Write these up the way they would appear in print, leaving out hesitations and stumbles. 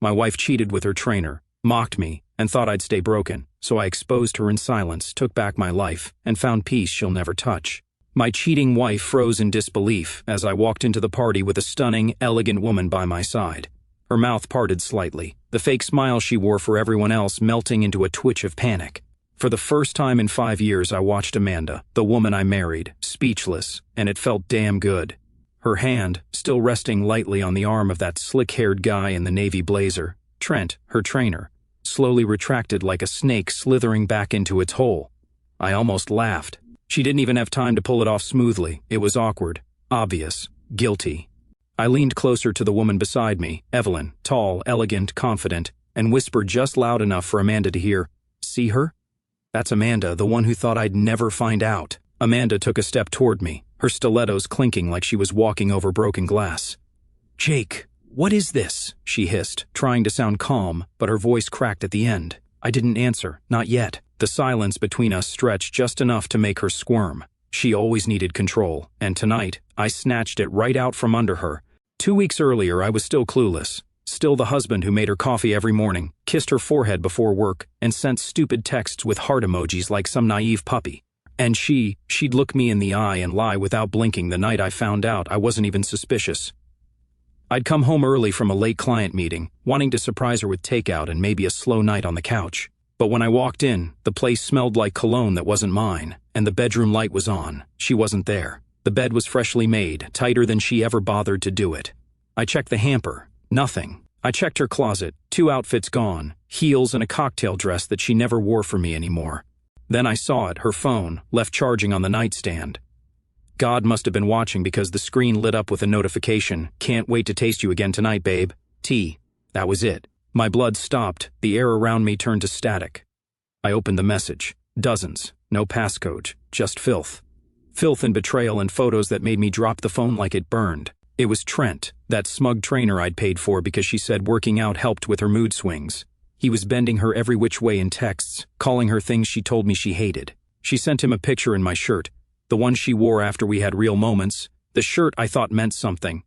My wife cheated with her trainer, mocked me, and thought I'd stay broken, so I exposed her in silence, took back my life, and found peace she'll never touch. My cheating wife froze in disbelief as I walked into the party with a stunning, elegant woman by my side. Her mouth parted slightly, the fake smile she wore for everyone else melting into a twitch of panic. For the first time in 5 years, I watched Amanda, the woman I married, speechless, and it felt damn good. Her hand, still resting lightly on the arm of that slick-haired guy in the navy blazer, Trent, her trainer, slowly retracted like a snake slithering back into its hole. I almost laughed. She didn't even have time to pull it off smoothly. It was awkward, obvious, guilty. I leaned closer to the woman beside me, Evelyn, tall, elegant, confident, and whispered just loud enough for Amanda to hear, "See her? That's Amanda, the one who thought I'd never find out." Amanda took a step toward me, her stilettos clinking like she was walking over broken glass. "Jake, what is this?" she hissed, trying to sound calm, but her voice cracked at the end. I didn't answer, not yet. The silence between us stretched just enough to make her squirm. She always needed control, and tonight, I snatched it right out from under her. 2 weeks earlier, I was still clueless. Still the husband who made her coffee every morning, kissed her forehead before work, and sent stupid texts with heart emojis like some naive puppy. And she'd look me in the eye and lie without blinking the night I found out I wasn't even suspicious. I'd come home early from a late client meeting, wanting to surprise her with takeout and maybe a slow night on the couch. But when I walked in, the place smelled like cologne that wasn't mine, and the bedroom light was on. She wasn't there. The bed was freshly made, tighter than she ever bothered to do it. I checked the hamper. Nothing. I checked her closet. 2 outfits gone, heels and a cocktail dress that she never wore for me anymore. Then I saw it, her phone, left charging on the nightstand. God must have been watching because the screen lit up with a notification. "Can't wait to taste you again tonight, babe. Tea." That was it. My blood stopped, the air around me turned to static. I opened the message. Dozens. No passcode, just filth. Filth and betrayal and photos that made me drop the phone like it burned. It was Trent, that smug trainer I'd paid for because she said working out helped with her mood swings. He was bending her every which way in texts, calling her things she told me she hated. She sent him a picture in my shirt, the one she wore after we had real moments, the shirt I thought meant something.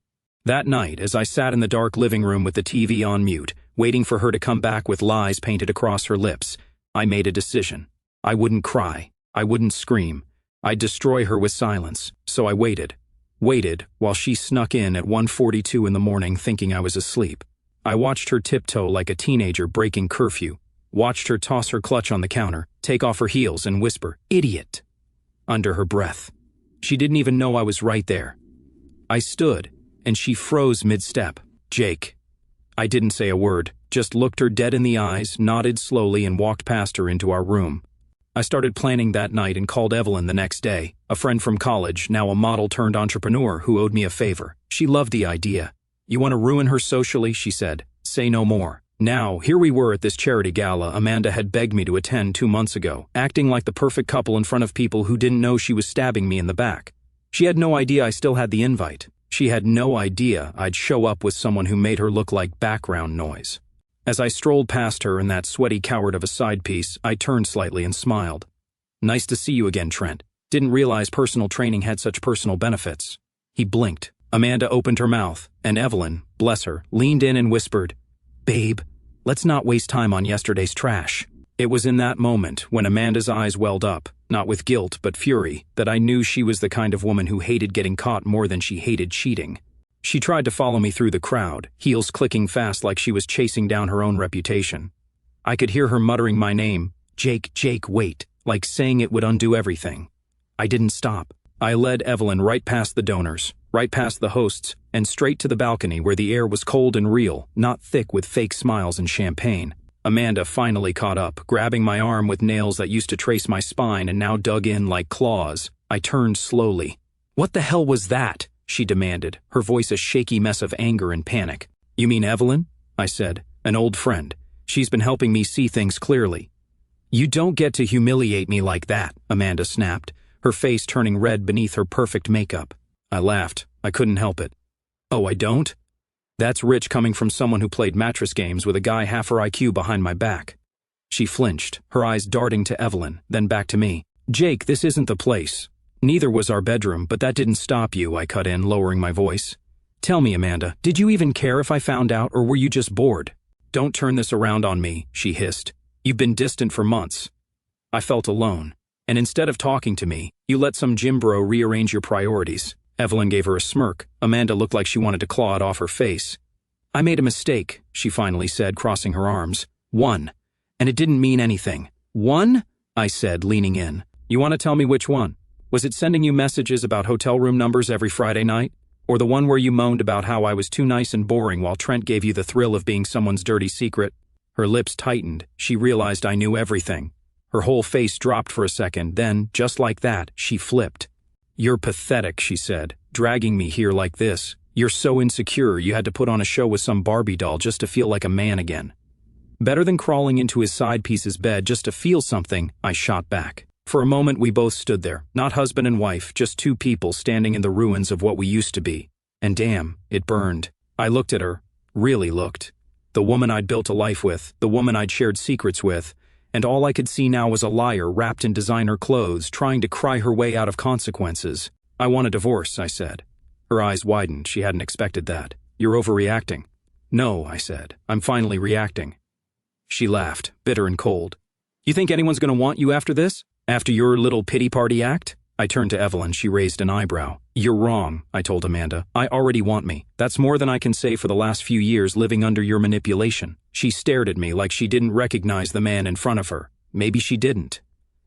That night, as I sat in the dark living room with the TV on mute, waiting for her to come back with lies painted across her lips, I made a decision. I wouldn't cry. I wouldn't scream. I'd destroy her with silence, so I waited. Waited while she snuck in at 1:42 in the morning thinking I was asleep. I watched her tiptoe like a teenager breaking curfew, watched her toss her clutch on the counter, take off her heels and whisper, "Idiot," under her breath. She didn't even know I was right there. I stood, and she froze mid-step. "Jake." I didn't say a word, just looked her dead in the eyes, nodded slowly and walked past her into our room. I started planning that night and called Evelyn the next day, a friend from college, now a model-turned-entrepreneur who owed me a favor. She loved the idea. "You want to ruin her socially?" she said. "Say no more." Now, here we were at this charity gala Amanda had begged me to attend 2 months ago, acting like the perfect couple in front of people who didn't know she was stabbing me in the back. She had no idea I still had the invite. She had no idea I'd show up with someone who made her look like background noise. As I strolled past her in that sweaty coward of a side piece, I turned slightly and smiled. "Nice to see you again, Trent. Didn't realize personal training had such personal benefits." He blinked. Amanda opened her mouth, and Evelyn, bless her, leaned in and whispered, "Babe, let's not waste time on yesterday's trash." It was in that moment, when Amanda's eyes welled up, not with guilt but fury, that I knew she was the kind of woman who hated getting caught more than she hated cheating. She tried to follow me through the crowd, heels clicking fast like she was chasing down her own reputation. I could hear her muttering my name, "Jake, Jake, wait," like saying it would undo everything. I didn't stop. I led Evelyn right past the donors, right past the hosts, and straight to the balcony where the air was cold and real, not thick with fake smiles and champagne. Amanda finally caught up, grabbing my arm with nails that used to trace my spine and now dug in like claws. I turned slowly. "What the hell was that?" she demanded, her voice a shaky mess of anger and panic. "You mean Evelyn?" I said. "An old friend. She's been helping me see things clearly." "You don't get to humiliate me like that," Amanda snapped, her face turning red beneath her perfect makeup. I laughed. I couldn't help it. "Oh, I don't? That's rich coming from someone who played mattress games with a guy half her IQ behind my back." She flinched, her eyes darting to Evelyn, then back to me. "Jake, this isn't the place. Neither was our bedroom, but that didn't stop you," I cut in, lowering my voice. "Tell me, Amanda, did you even care if I found out, or were you just bored?" Don't turn this around on me, she hissed. You've been distant for months. I felt alone. And instead of talking to me, you let some gym bro rearrange your priorities. Evelyn gave her a smirk. Amanda looked like she wanted to claw it off her face. I made a mistake, she finally said, crossing her arms. One. And it didn't mean anything. One? I said, leaning in. You want to tell me which one? Was it sending you messages about hotel room numbers every Friday night? Or the one where you moaned about how I was too nice and boring while Trent gave you the thrill of being someone's dirty secret? Her lips tightened. She realized I knew everything. Her whole face dropped for a second, then, just like that, she flipped. You're pathetic, she said, dragging me here like this. You're so insecure you had to put on a show with some Barbie doll just to feel like a man again. Better than crawling into his side piece's bed just to feel something, I shot back. For a moment we both stood there, not husband and wife, just two people standing in the ruins of what we used to be. And damn, it burned. I looked at her, really looked. The woman I'd built a life with, the woman I'd shared secrets with, and all I could see now was a liar wrapped in designer clothes trying to cry her way out of consequences. I want a divorce, I said. Her eyes widened. She hadn't expected that. You're overreacting. No, I said. I'm finally reacting. She laughed, bitter and cold. You think anyone's going to want you after this? After your little pity party act? I turned to Evelyn. She raised an eyebrow. You're wrong, I told Amanda. I already want me. That's more than I can say for the last few years living under your manipulation. She stared at me like she didn't recognize the man in front of her. Maybe she didn't.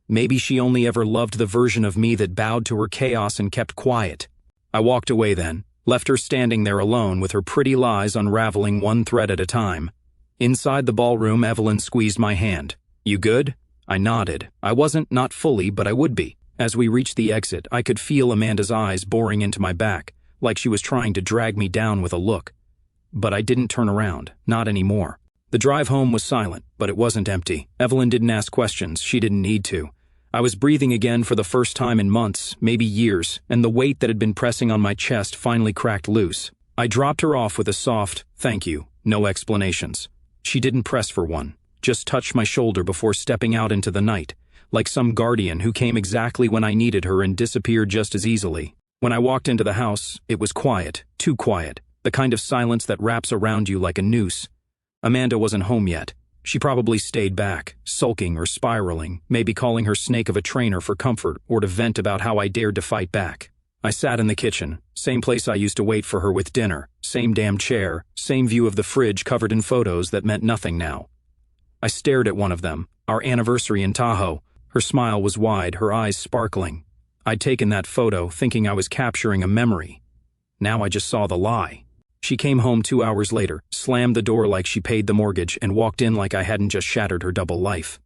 Maybe she only ever loved the version of me that bowed to her chaos and kept quiet. I walked away then, left her standing there alone with her pretty lies unraveling one thread at a time. Inside the ballroom, Evelyn squeezed my hand. You good? I nodded. I wasn't, not fully, but I would be. As we reached the exit, I could feel Amanda's eyes boring into my back, like she was trying to drag me down with a look. But I didn't turn around, not anymore. The drive home was silent, but it wasn't empty. Evelyn didn't ask questions. She didn't need to. I was breathing again for the first time in months, maybe years, and the weight that had been pressing on my chest finally cracked loose. I dropped her off with a soft, thank you, no explanations. She didn't press for one, just touched my shoulder before stepping out into the night, like some guardian who came exactly when I needed her and disappeared just as easily. When I walked into the house, it was quiet, too quiet, the kind of silence that wraps around you like a noose. Amanda wasn't home yet. She probably stayed back, sulking or spiraling, maybe calling her snake of a trainer for comfort or to vent about how I dared to fight back. I sat in the kitchen, same place I used to wait for her with dinner, same damn chair, same view of the fridge covered in photos that meant nothing now. I stared at one of them, our anniversary in Tahoe. Her smile was wide, her eyes sparkling. I'd taken that photo, thinking I was capturing a memory. Now I just saw the lie. She came home 2 hours later, slammed the door like she paid the mortgage, and walked in like I hadn't just shattered her double life.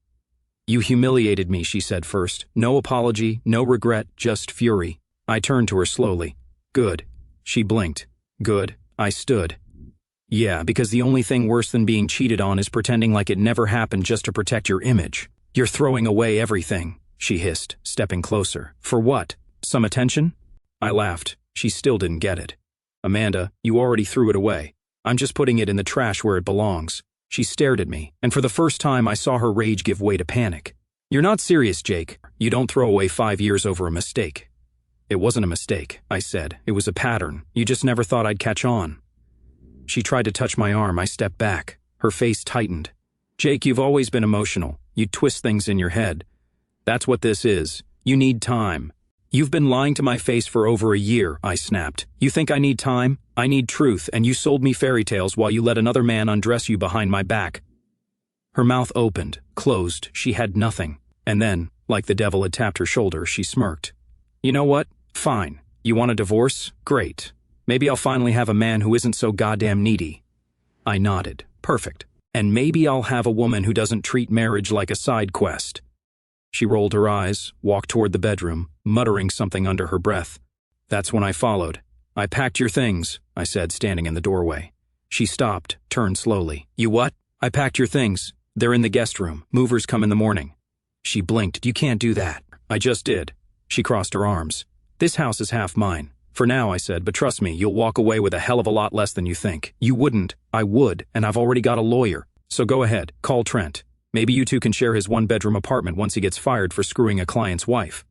You humiliated me, she said first. No apology, no regret, just fury. I turned to her slowly. Good. She blinked. Good. I stood. Yeah, because the only thing worse than being cheated on is pretending like it never happened just to protect your image. You're throwing away everything, she hissed, stepping closer. For what? Some attention? I laughed. She still didn't get it. Amanda, you already threw it away. I'm just putting it in the trash where it belongs. She stared at me, and for the first time I saw her rage give way to panic. You're not serious, Jake. You don't throw away 5 years over a mistake. It wasn't a mistake, I said. It was a pattern. You just never thought I'd catch on. She tried to touch my arm. I stepped back. Her face tightened. Jake, you've always been emotional. You twist things in your head. That's what this is. You need time. You've been lying to my face for over a year, I snapped. You think I need time? I need truth, and you sold me fairy tales while you let another man undress you behind my back. Her mouth opened, closed. She had nothing. And then, like the devil had tapped her shoulder, she smirked. You know what? Fine. You want a divorce? Great. Maybe I'll finally have a man who isn't so goddamn needy. I nodded. Perfect. And maybe I'll have a woman who doesn't treat marriage like a side quest. She rolled her eyes, walked toward the bedroom, muttering something under her breath. That's when I followed. I packed your things, I said, standing in the doorway. She stopped, turned slowly. You what? I packed your things. They're in the guest room. Movers come in the morning. She blinked. You can't do that. I just did. She crossed her arms. This house is half mine. For now, I said, but trust me, you'll walk away with a hell of a lot less than you think. You wouldn't. I would, and I've already got a lawyer. So go ahead, call Trent. Maybe you two can share his one-bedroom apartment once he gets fired for screwing a client's wife.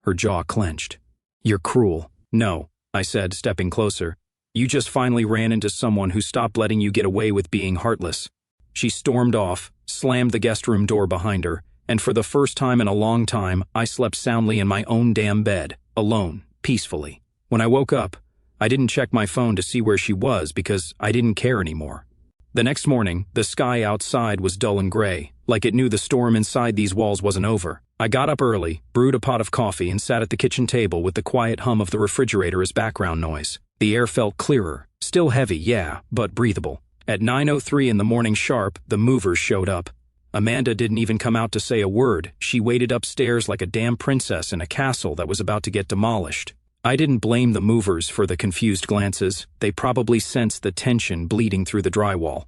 Her jaw clenched. You're cruel. No, I said, stepping closer. You just finally ran into someone who stopped letting you get away with being heartless. She stormed off, slammed the guest room door behind her, and for the first time in a long time, I slept soundly in my own damn bed, alone, peacefully. When I woke up, I didn't check my phone to see where she was because I didn't care anymore. The next morning, the sky outside was dull and gray, like it knew the storm inside these walls wasn't over. I got up early, brewed a pot of coffee, and sat at the kitchen table with the quiet hum of the refrigerator as background noise. The air felt clearer, still heavy, yeah, but breathable. At 9:03 in the morning sharp, the movers showed up. Amanda didn't even come out to say a word. She waited upstairs like a damn princess in a castle that was about to get demolished. I didn't blame the movers for the confused glances. They probably sensed the tension bleeding through the drywall.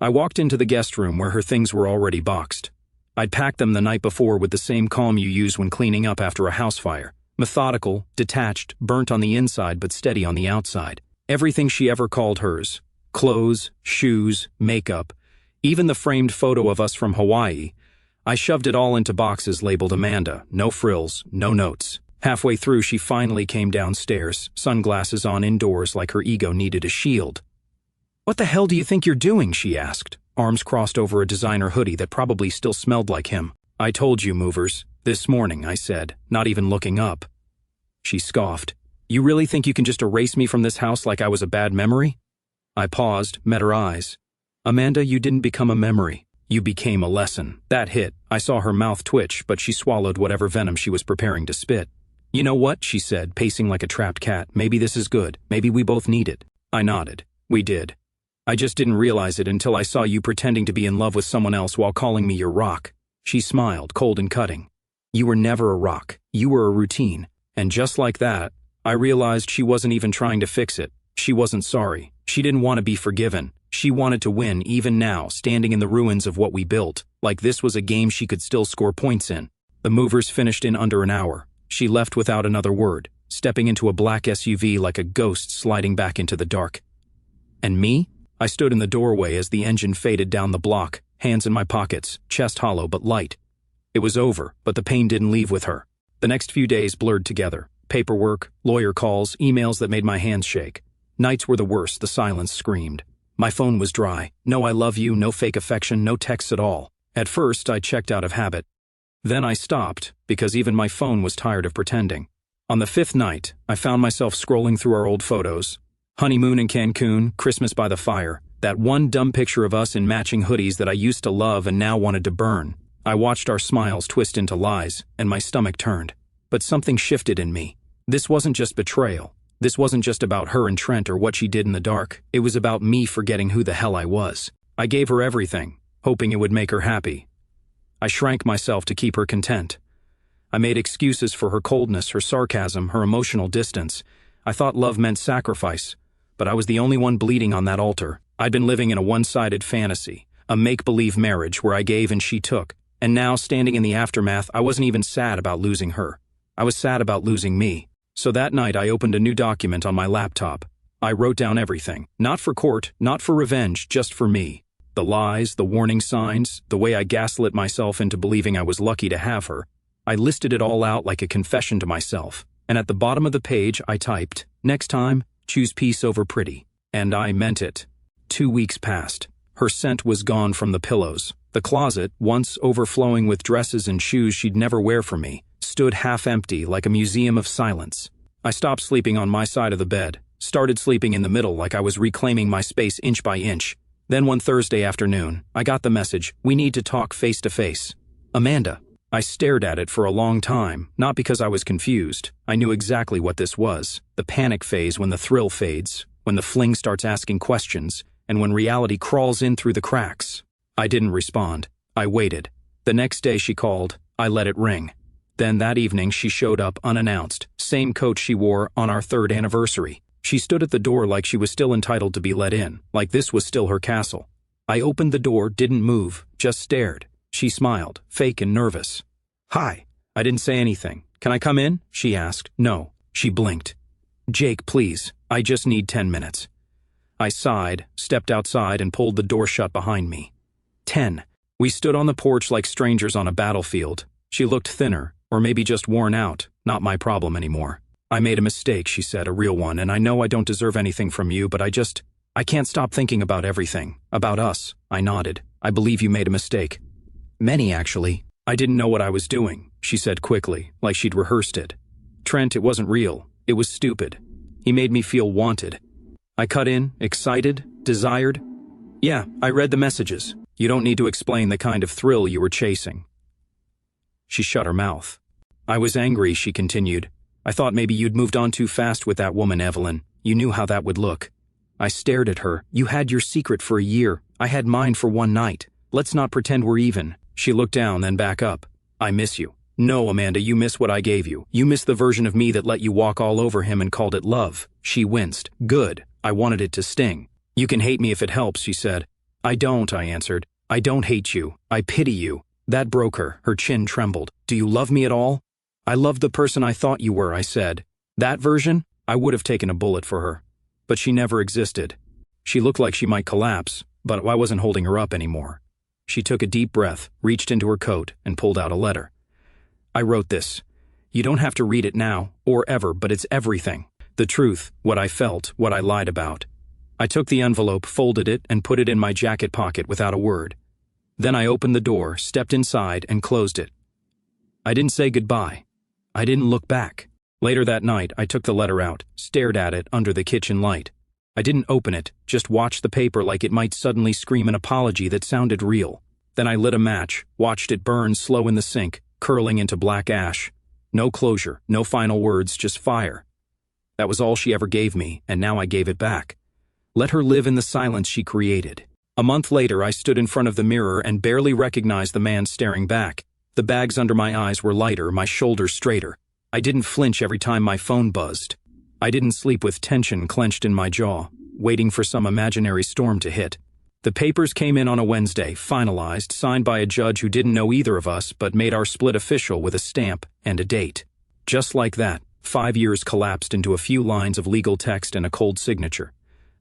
I walked into the guest room where her things were already boxed. I'd packed them the night before with the same calm you use when cleaning up after a house fire. Methodical, detached, burnt on the inside but steady on the outside. Everything she ever called hers. Clothes, shoes, makeup, even the framed photo of us from Hawaii. I shoved it all into boxes labeled Amanda, no frills, no notes. Halfway through, she finally came downstairs, sunglasses on indoors like her ego needed a shield. "What the hell do you think you're doing?" she asked, arms crossed over a designer hoodie that probably still smelled like him. "I told you, movers. This morning," I said, not even looking up. She scoffed. "You really think you can just erase me from this house like I was a bad memory?" I paused, met her eyes. "Amanda, you didn't become a memory. You became a lesson." That hit. I saw her mouth twitch, but she swallowed whatever venom she was preparing to spit. "You know what?" she said, pacing like a trapped cat. "Maybe this is good. Maybe we both need it." I nodded. "We did. I just didn't realize it until I saw you pretending to be in love with someone else while calling me your rock." She smiled, cold and cutting. "You were never a rock. You were a routine." And just like that, I realized she wasn't even trying to fix it. She wasn't sorry. She didn't want to be forgiven. She wanted to win, even now, standing in the ruins of what we built, like this was a game she could still score points in. The movers finished in under an hour. She left without another word, stepping into a black SUV like a ghost sliding back into the dark. And me? I stood in the doorway as the engine faded down the block, hands in my pockets, chest hollow but light. It was over, but the pain didn't leave with her. The next few days blurred together. Paperwork, lawyer calls, emails that made my hands shake. Nights were the worst, the silence screamed. My phone was dry. No I love you, no fake affection, no texts at all. At first, I checked out of habit. Then I stopped, because even my phone was tired of pretending. On the 5th night, I found myself scrolling through our old photos. Honeymoon in Cancun, Christmas by the fire. That one dumb picture of us in matching hoodies that I used to love and now wanted to burn. I watched our smiles twist into lies, and my stomach turned. But something shifted in me. This wasn't just betrayal. This wasn't just about her and Trent or what she did in the dark. It was about me forgetting who the hell I was. I gave her everything, hoping it would make her happy. I shrank myself to keep her content. I made excuses for her coldness, her sarcasm, her emotional distance. I thought love meant sacrifice, but I was the only one bleeding on that altar. I'd been living in a one-sided fantasy, a make-believe marriage where I gave and she took. And now, standing in the aftermath, I wasn't even sad about losing her. I was sad about losing me. So that night I opened a new document on my laptop. I wrote down everything. Not for court, not for revenge, just for me. The lies, the warning signs, the way I gaslit myself into believing I was lucky to have her. I listed it all out like a confession to myself. And at the bottom of the page I typed, "Next time, choose peace over pretty." And I meant it. 2 weeks passed. Her scent was gone from the pillows. The closet, once overflowing with dresses and shoes she'd never wear for me, stood half empty like a museum of silence. I stopped sleeping on my side of the bed, started sleeping in the middle like I was reclaiming my space inch by inch. Then one Thursday afternoon, I got the message, "We need to talk face to face." Amanda. I stared at it for a long time, not because I was confused. I knew exactly what this was. The panic phase when the thrill fades, when the fling starts asking questions, and when reality crawls in through the cracks. I didn't respond. I waited. The next day she called. I let it ring. Then that evening she showed up unannounced, same coat she wore on our 3rd anniversary. She stood at the door like she was still entitled to be let in, like this was still her castle. I opened the door, didn't move, just stared. She smiled, fake and nervous. "Hi." I didn't say anything. "Can I come in?" she asked. "No." She blinked. "Jake, please. I just need 10 minutes. I sighed, stepped outside and pulled the door shut behind me. 10. We stood on the porch like strangers on a battlefield. She looked thinner, or maybe just worn out, not my problem anymore. "I made a mistake," she said, "a real one, and I know I don't deserve anything from you, but I can't stop thinking about everything. About us." I nodded. I believe you made a mistake. Many, actually. I didn't know what I was doing, she said quickly, like she'd rehearsed it. Trent, it wasn't real. It was stupid. He made me feel wanted. I cut in, excited, desired. Yeah, I read the messages. You don't need to explain the kind of thrill you were chasing. She shut her mouth. I was angry, she continued. I thought maybe you'd moved on too fast with that woman, Evelyn. You knew how that would look. I stared at her. You had your secret for a year. I had mine for one night. Let's not pretend we're even. She looked down, then back up. I miss you. No, Amanda, you miss what I gave you. You miss the version of me that let you walk all over him and called it love. She winced. Good. I wanted it to sting. You can hate me if it helps, she said. I don't, I answered. I don't hate you. I pity you. That broke her. Her chin trembled. Do you love me at all? I loved the person I thought you were, I said. That version? I would have taken a bullet for her. But she never existed. She looked like she might collapse, but I wasn't holding her up anymore. She took a deep breath, reached into her coat, and pulled out a letter. I wrote this. You don't have to read it now, or ever, but it's everything. The truth, what I felt, what I lied about. I took the envelope, folded it, and put it in my jacket pocket without a word. Then I opened the door, stepped inside, and closed it. I didn't say goodbye. I didn't look back. Later that night, I took the letter out, stared at it under the kitchen light. I didn't open it, just watched the paper like it might suddenly scream an apology that sounded real. Then I lit a match, watched it burn slow in the sink, curling into black ash. No closure, no final words, just fire. That was all she ever gave me, and now I gave it back. Let her live in the silence she created. A month later, I stood in front of the mirror and barely recognized the man staring back. The bags under my eyes were lighter, my shoulders straighter. I didn't flinch every time my phone buzzed. I didn't sleep with tension clenched in my jaw, waiting for some imaginary storm to hit. The papers came in on a Wednesday, finalized, signed by a judge who didn't know either of us but made our split official with a stamp and a date. Just like that, 5 years collapsed into a few lines of legal text and a cold signature.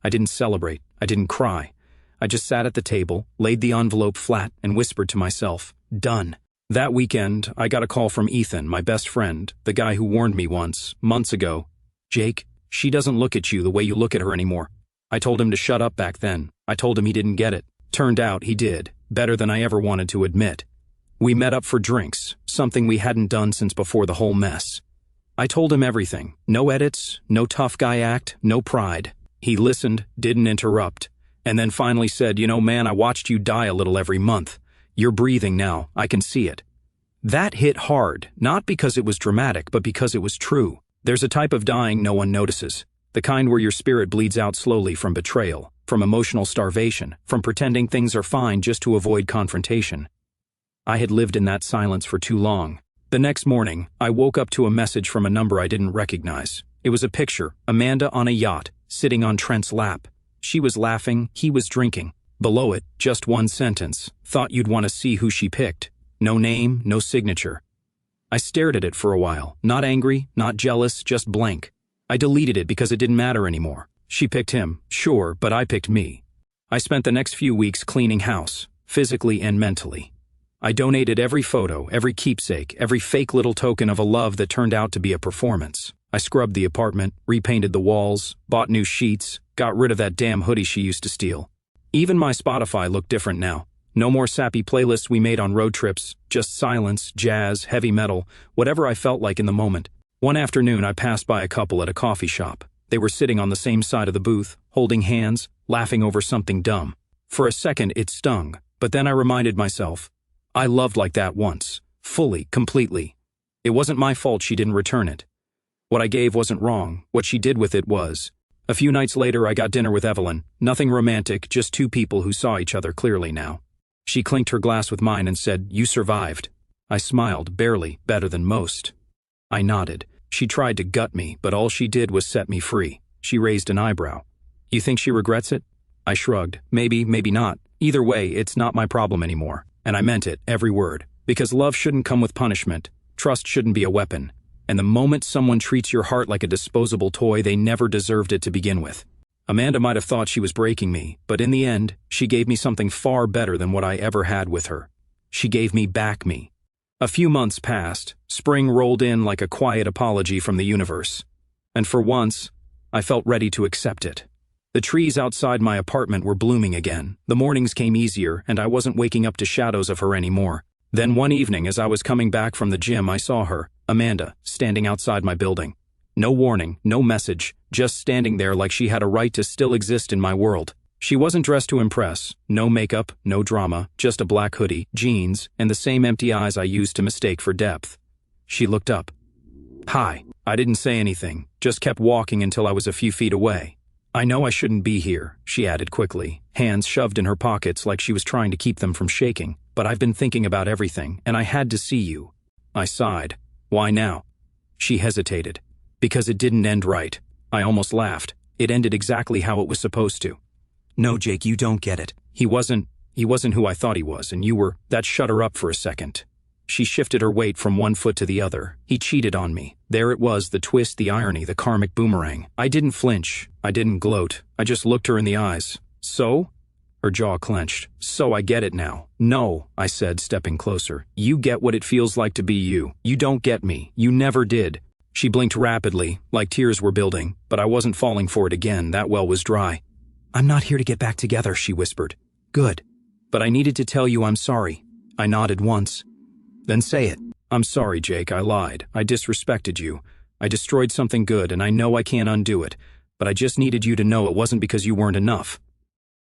I didn't celebrate. I didn't cry. I just sat at the table, laid the envelope flat, and whispered to myself, done. That weekend, I got a call from Ethan, my best friend, the guy who warned me once, months ago. Jake, she doesn't look at you the way you look at her anymore. I told him to shut up back then. I told him he didn't get it. Turned out he did, better than I ever wanted to admit. We met up for drinks, something we hadn't done since before the whole mess. I told him everything. No edits, no tough guy act, no pride. He listened, didn't interrupt, and then finally said, you know, man, I watched you die a little every month. You're breathing now, I can see it. That hit hard, not because it was dramatic, but because it was true. There's a type of dying no one notices, the kind where your spirit bleeds out slowly from betrayal, from emotional starvation, from pretending things are fine just to avoid confrontation. I had lived in that silence for too long. The next morning, I woke up to a message from a number I didn't recognize. It was a picture, Amanda on a yacht, sitting on Trent's lap. She was laughing, he was drinking. Below it, just one sentence, thought you'd want to see who she picked. No name, no signature. I stared at it for a while, not angry, not jealous, just blank. I deleted it because it didn't matter anymore. She picked him, sure, but I picked me. I spent the next few weeks cleaning house, physically and mentally. I donated every photo, every keepsake, every fake little token of a love that turned out to be a performance. I scrubbed the apartment, repainted the walls, bought new sheets, got rid of that damn hoodie she used to steal. Even my Spotify looked different now. No more sappy playlists we made on road trips, just silence, jazz, heavy metal, whatever I felt like in the moment. One afternoon I passed by a couple at a coffee shop. They were sitting on the same side of the booth, holding hands, laughing over something dumb. For a second it stung, but then I reminded myself, I loved like that once, fully, completely. It wasn't my fault she didn't return it. What I gave wasn't wrong, what she did with it was. A few nights later I got dinner with Evelyn, nothing romantic, just two people who saw each other clearly now. She clinked her glass with mine and said, you survived. I smiled, barely, better than most. I nodded. She tried to gut me, but all she did was set me free. She raised an eyebrow. You think she regrets it? I shrugged. Maybe, maybe not. Either way, it's not my problem anymore. And I meant it, every word. Because love shouldn't come with punishment. Trust shouldn't be a weapon. And the moment someone treats your heart like a disposable toy, they never deserved it to begin with. Amanda might have thought she was breaking me, but in the end, she gave me something far better than what I ever had with her. She gave me back me. A few months passed. Spring rolled in like a quiet apology from the universe. And for once, I felt ready to accept it. The trees outside my apartment were blooming again. The mornings came easier, and I wasn't waking up to shadows of her anymore. Then one evening, as I was coming back from the gym, I saw her, Amanda, standing outside my building. No warning, no message, just standing there like she had a right to still exist in my world. She wasn't dressed to impress, no makeup, no drama, just a black hoodie, jeans, and the same empty eyes I used to mistake for depth. She looked up. "Hi." I didn't say anything, just kept walking until I was a few feet away. "I know I shouldn't be here," she added quickly, hands shoved in her pockets like she was trying to keep them from shaking, "but I've been thinking about everything, and I had to see you." I sighed. "Why now?" She hesitated. "Because it didn't end right." I almost laughed. It ended exactly how it was supposed to. "No, Jake, you don't get it. He wasn't who I thought he was, and you were." That shut her up for a second. She shifted her weight from one foot to the other. "He cheated on me." There it was, the twist, the irony, the karmic boomerang. I didn't flinch. I didn't gloat. I just looked her in the eyes. "So?" Her jaw clenched. "So I get it now." "No," I said, stepping closer. "You get what it feels like to be you. You don't get me. You never did." She blinked rapidly, like tears were building, but I wasn't falling for it again. That well was dry. "I'm not here to get back together," she whispered. "Good. But I needed to tell you I'm sorry." I nodded once. "Then say it." "I'm sorry, Jake, I lied. I disrespected you. I destroyed something good, and I know I can't undo it, but I just needed you to know it wasn't because you weren't enough.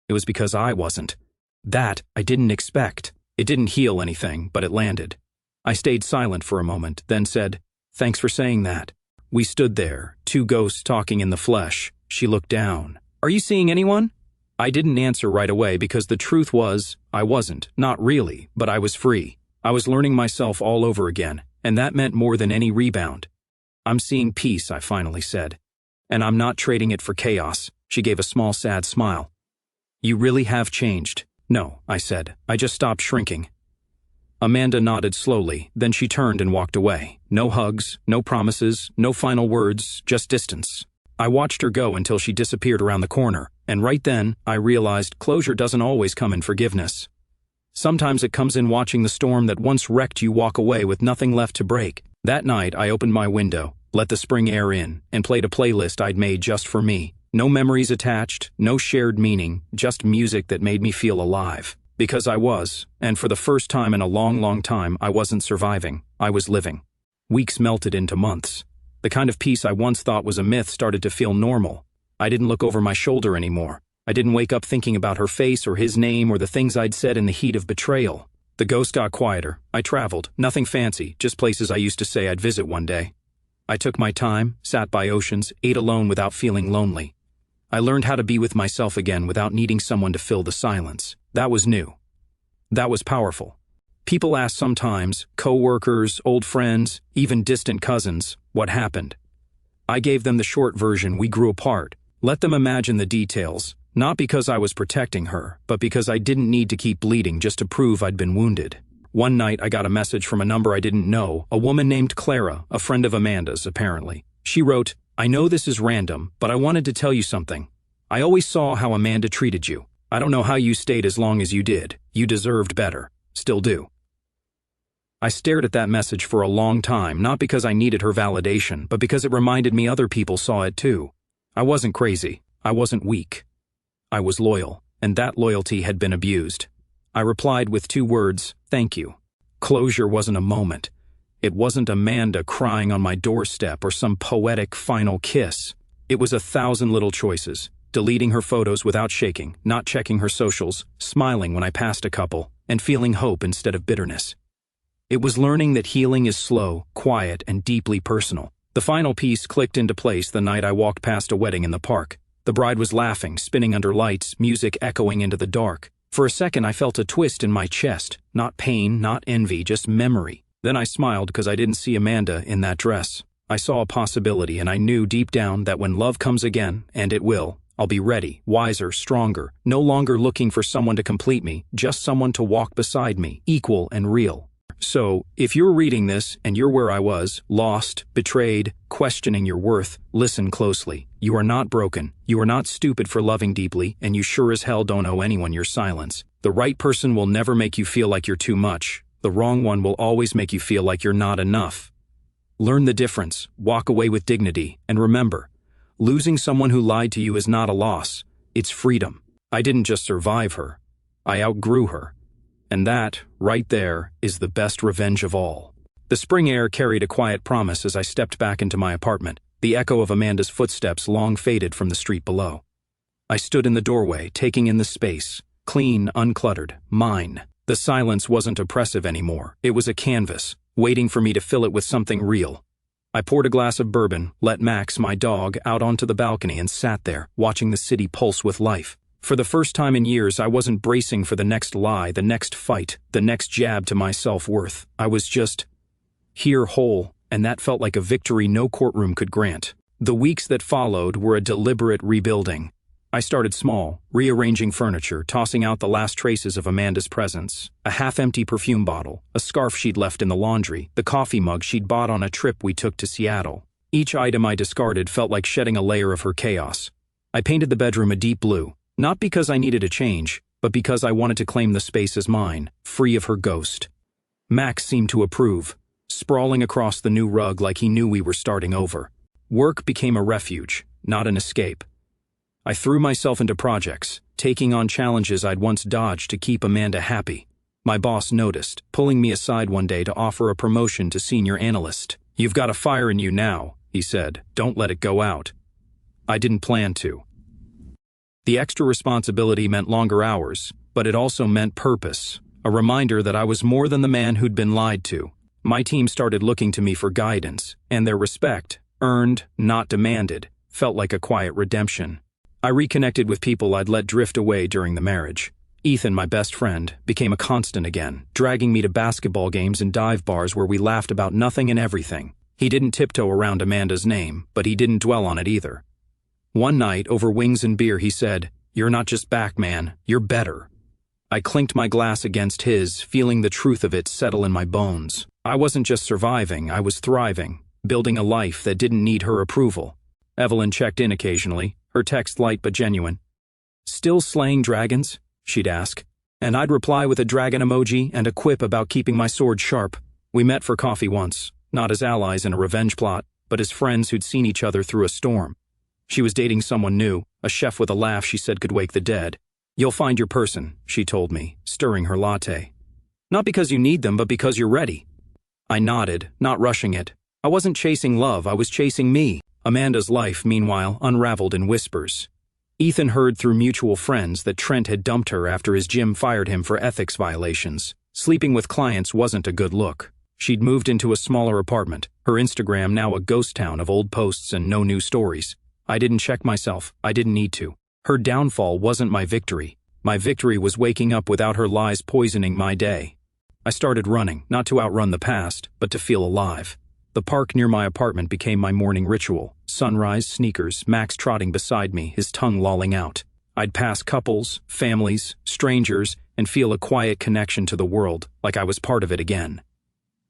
It was because I wasn't." That I didn't expect. It didn't heal anything, but it landed. I stayed silent for a moment, then said, "Thanks for saying that." We stood there, two ghosts talking in the flesh. She looked down. "Are you seeing anyone?" I didn't answer right away because the truth was, I wasn't. Not really, but I was free. I was learning myself all over again, and that meant more than any rebound. "I'm seeing peace," I finally said. "And I'm not trading it for chaos." She gave a small, sad smile. "You really have changed." "No," I said. "I just stopped shrinking." Amanda nodded slowly, then she turned and walked away. No hugs, no promises, no final words, just distance. I watched her go until she disappeared around the corner, and right then, I realized closure doesn't always come in forgiveness. Sometimes it comes in watching the storm that once wrecked you walk away with nothing left to break. That night, I opened my window, let the spring air in, and played a playlist I'd made just for me. No memories attached, no shared meaning, just music that made me feel alive. Because I was, and for the first time in a long, long time, I wasn't surviving, I was living. Weeks melted into months. The kind of peace I once thought was a myth started to feel normal. I didn't look over my shoulder anymore. I didn't wake up thinking about her face or his name or the things I'd said in the heat of betrayal. The ghost got quieter. I traveled, nothing fancy, just places I used to say I'd visit one day. I took my time, sat by oceans, ate alone without feeling lonely. I learned how to be with myself again without needing someone to fill the silence. That was new. That was powerful. People ask sometimes, co-workers, old friends, even distant cousins, what happened. I gave them the short version: we grew apart. Let them imagine the details. Not because I was protecting her, but because I didn't need to keep bleeding just to prove I'd been wounded. One night I got a message from a number I didn't know, a woman named Clara, a friend of Amanda's, apparently. She wrote, "I know this is random, but I wanted to tell you something. I always saw how Amanda treated you. I don't know how you stayed as long as you did. You deserved better. Still do." I stared at that message for a long time, not because I needed her validation, but because it reminded me other people saw it too. I wasn't crazy. I wasn't weak. I was loyal, and that loyalty had been abused. I replied with 2 words, "Thank you." Closure wasn't a moment. It wasn't Amanda crying on my doorstep or some poetic final kiss. It was 1,000 little choices. Deleting her photos without shaking, not checking her socials, smiling when I passed a couple, and feeling hope instead of bitterness. It was learning that healing is slow, quiet, and deeply personal. The final piece clicked into place the night I walked past a wedding in the park. The bride was laughing, spinning under lights, music echoing into the dark. For a second I felt a twist in my chest. Not pain, not envy, just memory. Then I smiled because I didn't see Amanda in that dress. I saw a possibility, and I knew deep down that when love comes again, and it will, I'll be ready, wiser, stronger, no longer looking for someone to complete me, just someone to walk beside me, equal and real. So, if you're reading this and you're where I was, lost, betrayed, questioning your worth, listen closely. You are not broken, you are not stupid for loving deeply, and you sure as hell don't owe anyone your silence. The right person will never make you feel like you're too much. The wrong one will always make you feel like you're not enough. Learn the difference, walk away with dignity, and remember, Losing someone who lied to you is not a loss. It's freedom. I didn't just survive her. I outgrew her. And that, right there, is the best revenge of all. The spring air carried a quiet promise as I stepped back into my apartment, the echo of Amanda's footsteps long faded from the street below. I stood in the doorway, taking in the space, clean, uncluttered, mine. The silence wasn't oppressive anymore. It was a canvas, waiting for me to fill it with something real. I poured a glass of bourbon, let Max, my dog, out onto the balcony and sat there, watching the city pulse with life. For the first time in years, I wasn't bracing for the next lie, the next fight, the next jab to my self-worth. I was just here whole, and that felt like a victory no courtroom could grant. The weeks that followed were a deliberate rebuilding. I started small, rearranging furniture, tossing out the last traces of Amanda's presence. A half-empty perfume bottle, a scarf she'd left in the laundry, the coffee mug she'd bought on a trip we took to Seattle. Each item I discarded felt like shedding a layer of her chaos. I painted the bedroom a deep blue, not because I needed a change, but because I wanted to claim the space as mine, free of her ghost. Max seemed to approve, sprawling across the new rug like he knew we were starting over. Work became a refuge, not an escape. I threw myself into projects, taking on challenges I'd once dodged to keep Amanda happy. My boss noticed, pulling me aside one day to offer a promotion to senior analyst. "You've got a fire in you now," he said. "Don't let it go out." I didn't plan to. The extra responsibility meant longer hours, but it also meant purpose, a reminder that I was more than the man who'd been lied to. My team started looking to me for guidance, and their respect, earned, not demanded, felt like a quiet redemption. I reconnected with people I'd let drift away during the marriage. Ethan, my best friend, became a constant again, dragging me to basketball games and dive bars where we laughed about nothing and everything. He didn't tiptoe around Amanda's name, but he didn't dwell on it either. One night, over wings and beer, he said, "You're not just back, man, you're better." I clinked my glass against his, feeling the truth of it settle in my bones. I wasn't just surviving, I was thriving, building a life that didn't need her approval. Evelyn checked in occasionally, her text light but genuine. "Still slaying dragons?" she'd ask. And I'd reply with a dragon emoji and a quip about keeping my sword sharp. We met for coffee once, not as allies in a revenge plot, but as friends who'd seen each other through a storm. She was dating someone new, a chef with a laugh she said could wake the dead. "You'll find your person," she told me, stirring her latte. "Not because you need them, but because you're ready." I nodded, not rushing it. I wasn't chasing love, I was chasing me. Amanda's life, meanwhile, unraveled in whispers. Ethan heard through mutual friends that Trent had dumped her after his gym fired him for ethics violations. Sleeping with clients wasn't a good look. She'd moved into a smaller apartment, her Instagram now a ghost town of old posts and no new stories. I didn't check myself, I didn't need to. Her downfall wasn't my victory. My victory was waking up without her lies poisoning my day. I started running, not to outrun the past, but to feel alive. The park near my apartment became my morning ritual. Sunrise, sneakers, Max trotting beside me, his tongue lolling out. I'd pass couples, families, strangers, and feel a quiet connection to the world, like I was part of it again.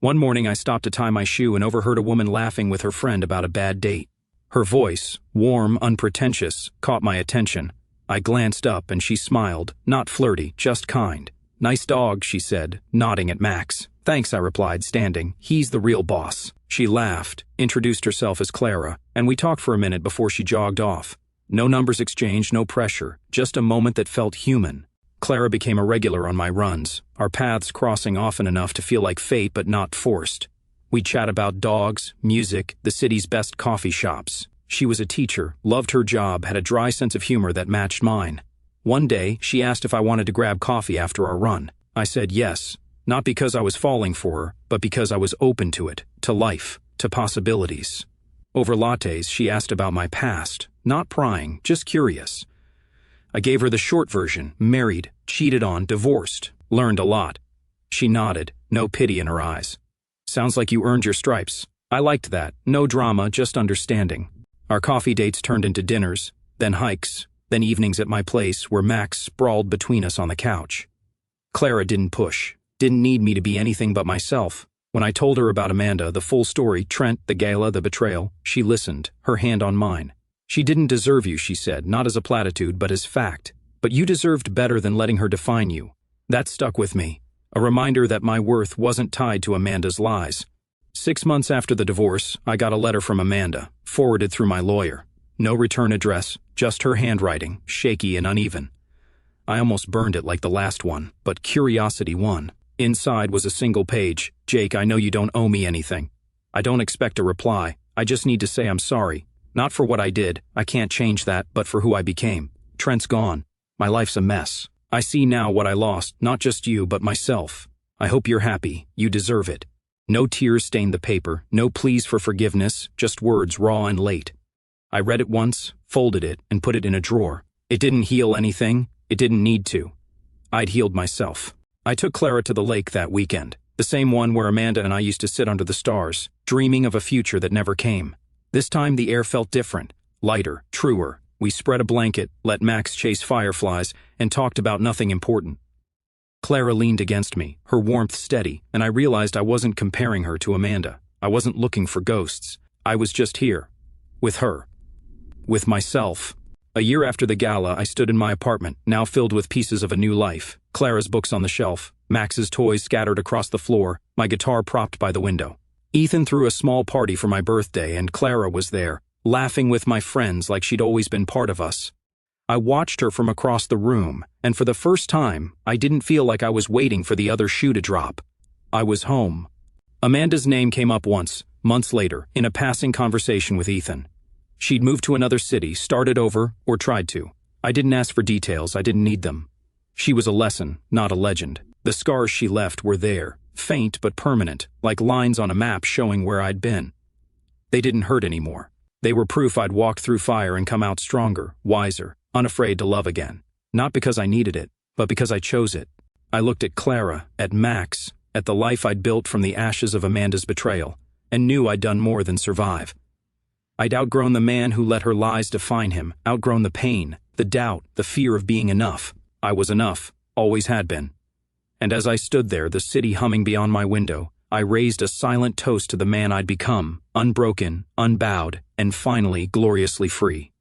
One morning I stopped to tie my shoe and overheard a woman laughing with her friend about a bad date. Her voice, warm, unpretentious, caught my attention. I glanced up and she smiled, not flirty, just kind. "Nice dog," she said, nodding at Max. "Thanks," I replied, standing. "He's the real boss." She laughed, introduced herself as Clara, and we talked for a minute before she jogged off. No numbers exchanged, no pressure, just a moment that felt human. Clara became a regular on my runs, our paths crossing often enough to feel like fate but not forced. We'd chat about dogs, music, the city's best coffee shops. She was a teacher, loved her job, had a dry sense of humor that matched mine. One day, she asked if I wanted to grab coffee after our run. I said yes, not because I was falling for her, but because I was open to it, to life, to possibilities. Over lattes, she asked about my past, not prying, just curious. I gave her the short version, married, cheated on, divorced, learned a lot. She nodded, no pity in her eyes. "Sounds like you earned your stripes." I liked that, no drama, just understanding. Our coffee dates turned into dinners, then hikes, then evenings at my place where Max sprawled between us on the couch. Clara didn't push, didn't need me to be anything but myself. When I told her about Amanda, the full story, Trent, the gala, the betrayal, she listened, her hand on mine. "She didn't deserve you," she said, not as a platitude, but as fact. "But you deserved better than letting her define you." That stuck with me, a reminder that my worth wasn't tied to Amanda's lies. 6 months after the divorce, I got a letter from Amanda, forwarded through my lawyer. No return address, just her handwriting, shaky and uneven. I almost burned it like the last one, but curiosity won. Inside was a single page. "Jake, I know you don't owe me anything. I don't expect a reply. I just need to say I'm sorry. Not for what I did, I can't change that, but for who I became. Trent's gone. My life's a mess. I see now what I lost, not just you, but myself. I hope you're happy. You deserve it." No tears stained the paper, no pleas for forgiveness, just words raw and late. I read it once, folded it, and put it in a drawer. It didn't heal anything. It didn't need to. I'd healed myself. I took Clara to the lake that weekend, the same one where Amanda and I used to sit under the stars, dreaming of a future that never came. This time the air felt different, lighter, truer. We spread a blanket, let Max chase fireflies, and talked about nothing important. Clara leaned against me, her warmth steady, and I realized I wasn't comparing her to Amanda. I wasn't looking for ghosts. I was just here. With her. With myself. A year after the gala, I stood in my apartment, now filled with pieces of a new life. Clara's books on the shelf, Max's toys scattered across the floor, my guitar propped by the window. Ethan threw a small party for my birthday, and Clara was there, laughing with my friends like she'd always been part of us. I watched her from across the room, and for the first time, I didn't feel like I was waiting for the other shoe to drop. I was home. Amanda's name came up once, months later, in a passing conversation with Ethan. She'd moved to another city, started over, or tried to. I didn't ask for details, I didn't need them. She was a lesson, not a legend. The scars she left were there, faint but permanent, like lines on a map showing where I'd been. They didn't hurt anymore. They were proof I'd walked through fire and come out stronger, wiser, unafraid to love again. Not because I needed it, but because I chose it. I looked at Clara, at Max, at the life I'd built from the ashes of Amanda's betrayal, and knew I'd done more than survive. I'd outgrown the man who let her lies define him, outgrown the pain, the doubt, the fear of being enough. I was enough, always had been. And as I stood there, the city humming beyond my window, I raised a silent toast to the man I'd become, unbroken, unbowed, and finally gloriously free.